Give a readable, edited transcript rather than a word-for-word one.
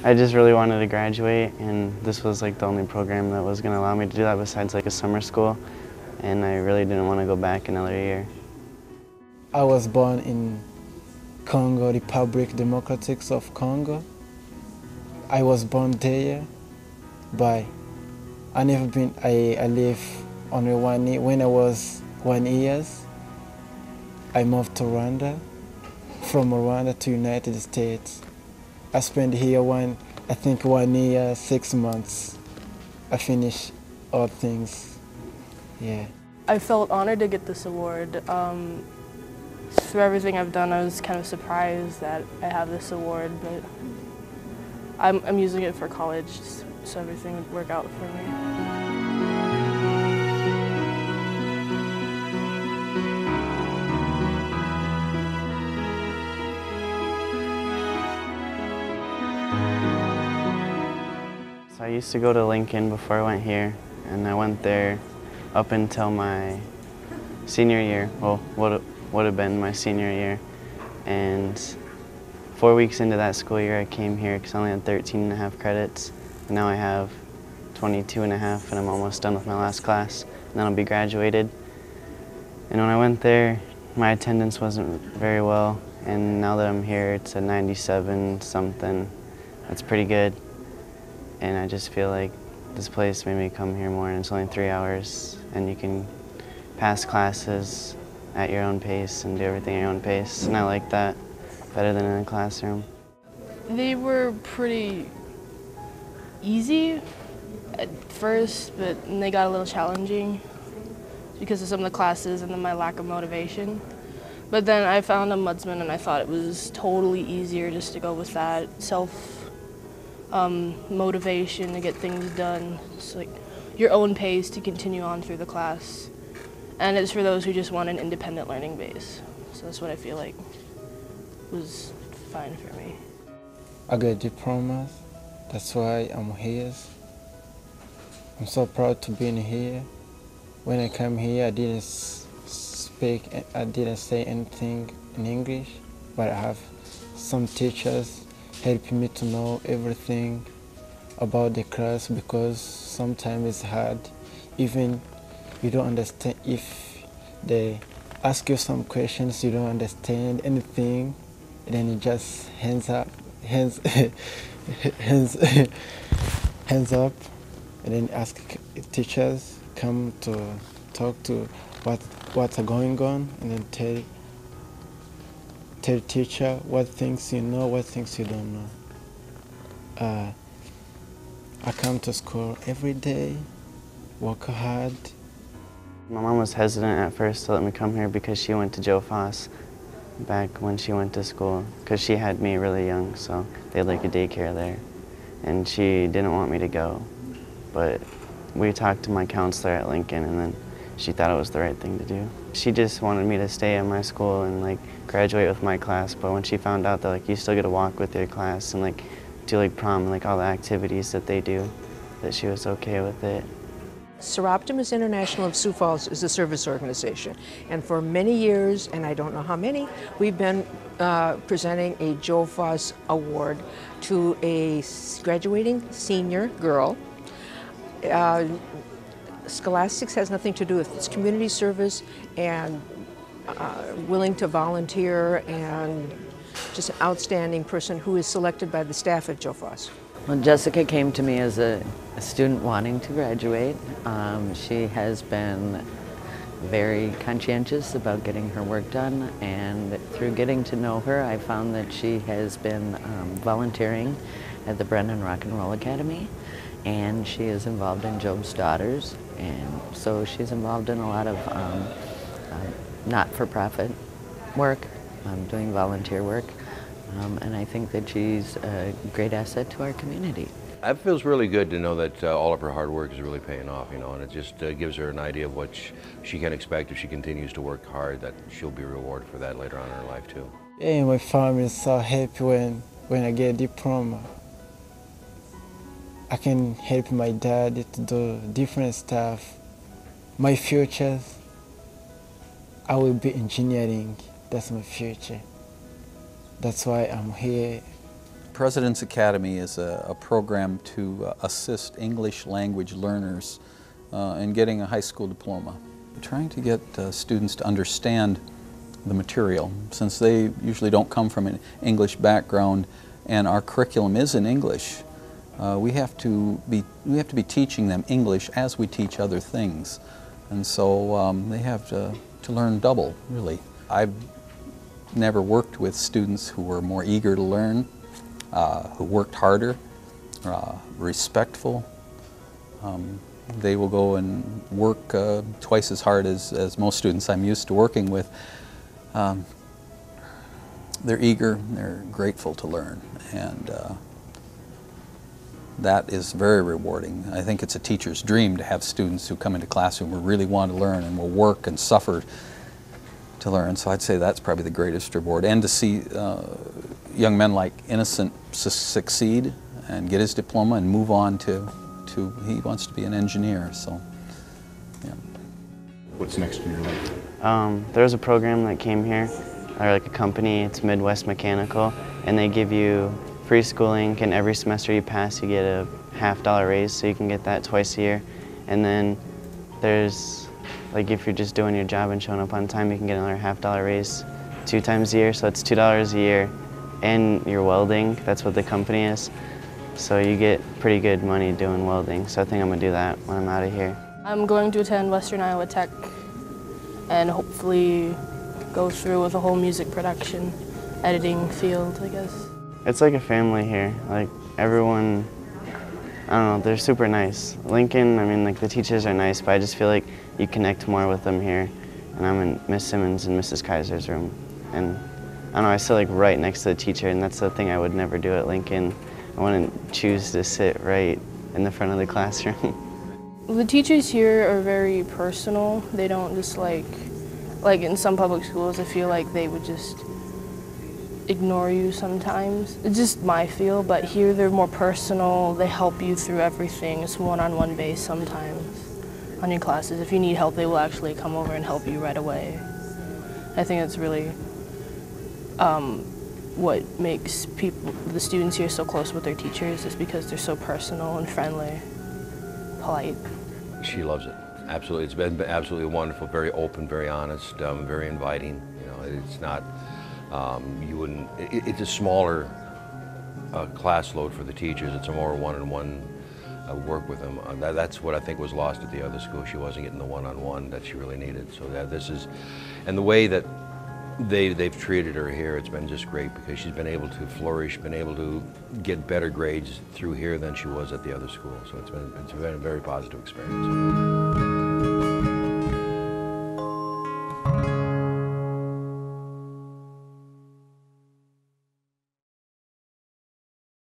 I just really wanted to graduate, and this was like the only program that was going to allow me to do that besides like a summer school, and I really didn't want to go back another year. I was born in Congo, Republic Democratic of Congo. I was born there, but I live only 1 year. When I was 1 year, I moved to Rwanda, from Rwanda to United States. I spent here 1 year, 6 months. I finished all things, yeah. I felt honored to get this award. Through everything I've done, I was kind of surprised that I have this award, but I'm using it for college, so everything would work out for me. So I used to go to Lincoln before I went here, and I went there up until my senior year, well, would have been my senior year. And 4 weeks into that school year, I came here because I only had 13.5 credits. And now I have 22.5, and I'm almost done with my last class. And then I'll be graduated. And when I went there, my attendance wasn't very well. And now that I'm here, it's a 97 something. That's pretty good. And I just feel like this place made me come here more, and it's only 3 hours, and you can pass classes at your own pace and do everything at your own pace, and I like that better than in a classroom. They were pretty easy at first, but they got a little challenging because of some of the classes and then my lack of motivation. But then I found ombudsman, and I thought it was totally easier just to go with that motivation to get things done. It's like your own pace to continue on through the class. And it's for those who just want an independent learning base. So that's what I feel like was fine for me. I got diplomas, that's why I'm here. I'm so proud to be in here. When I came here, I didn't say anything in English, but I have some teachers helping me to know everything about the class, because sometimes it's hard. Even you don't understand, if they ask you some questions, you don't understand anything, and then you just hands up, and then ask teachers, come to talk to what's going on, and then tell teacher what things you know, what things you don't know. I come to school every day, work hard. My mom was hesitant at first to let me come here because she went to Joe Foss back when she went to school, because she had me really young, so they had like a daycare there. And she didn't want me to go, but we talked to my counselor at Lincoln, and then she thought it was the right thing to do. She just wanted me to stay at my school and like graduate with my class, but when she found out that like you still get to walk with your class and like do like prom and like all the activities that they do, that she was okay with it. Seroptimus International of Sioux Falls is a service organization, and for many years, and I don't know how many, we've been presenting a Joe Foss Award to a graduating senior girl. Scholastics has nothing to do with it. It's community service and willing to volunteer, and just an outstanding person who is selected by the staff at Joe Foss. Well, Jessica came to me as a student wanting to graduate. She has been very conscientious about getting her work done, and through getting to know her, I found that she has been volunteering at the Brennan Rock and Roll Academy, and she is involved in Job's Daughters, and so she's involved in a lot of not-for-profit work, doing volunteer work. And I think that she's a great asset to our community. It feels really good to know that all of her hard work is really paying off, you know, and it just gives her an idea of what she can expect if she continues to work hard, that she'll be rewarded for that later on in her life too. Yeah, my family is so happy when I get a diploma. I can help my dad to do different stuff. My future, I will be engineering. That's my future. That's why I'm here. President's Academy is a program to assist English language learners in getting a high school diploma. We're trying to get students to understand the material, since they usually don't come from an English background and our curriculum is in English. We have to be teaching them English as we teach other things, and so they have to learn double, really. I've never worked with students who were more eager to learn, who worked harder, respectful. They will go and work twice as hard as most students I'm used to working with. They're eager, they're grateful to learn, and that is very rewarding. I think it's a teacher's dream to have students who come into classroom who really want to learn and will work and suffer to learn. So I'd say that's probably the greatest reward. And to see young men like Innocent succeed and get his diploma and move on to he wants to be an engineer, so yeah. What's next in your life? There was a program that came here, or like a company, it's Midwest Mechanical, and they give you free schooling, and every semester you pass you get a $50 raise, so you can get that twice a year. And then there's, like, if you're just doing your job and showing up on time, you can get another $50 raise 2 times a year, so it's $2 a year. And you're welding, that's what the company is. So you get pretty good money doing welding, so I think I'm gonna do that when I'm out of here. I'm going to attend Western Iowa Tech and hopefully go through with the whole music production, editing field, I guess. It's like a family here. Like, everyone, I don't know, they're super nice. Lincoln, I mean, like, the teachers are nice, but I just feel like you connect more with them here. And I'm in Miss Simmons and Mrs. Kaiser's room. And I don't know, I sit like right next to the teacher, and that's the thing I would never do at Lincoln. I wouldn't choose to sit right in the front of the classroom. The teachers here are very personal. They don't just like in some public schools, I feel like they would just ignore you sometimes. It's just my feel, but here they're more personal. They help you through everything. It's one-on-one base sometimes on your classes. If you need help, they will actually come over and help you right away. I think that's really what makes the students here so close with their teachers, is because they're so personal and friendly, polite. She loves it. Absolutely, it's been absolutely wonderful. Very open, very honest, very inviting. You know, it's not. You wouldn't. It's a smaller class load for the teachers. It's a more one-on-one work with them. That's what I think was lost at the other school. She wasn't getting the one-on-one that she really needed. So this is, and the way that they've treated her here, it's been just great, because she's been able to flourish, been able to get better grades through here than she was at the other school. So it's been a very positive experience.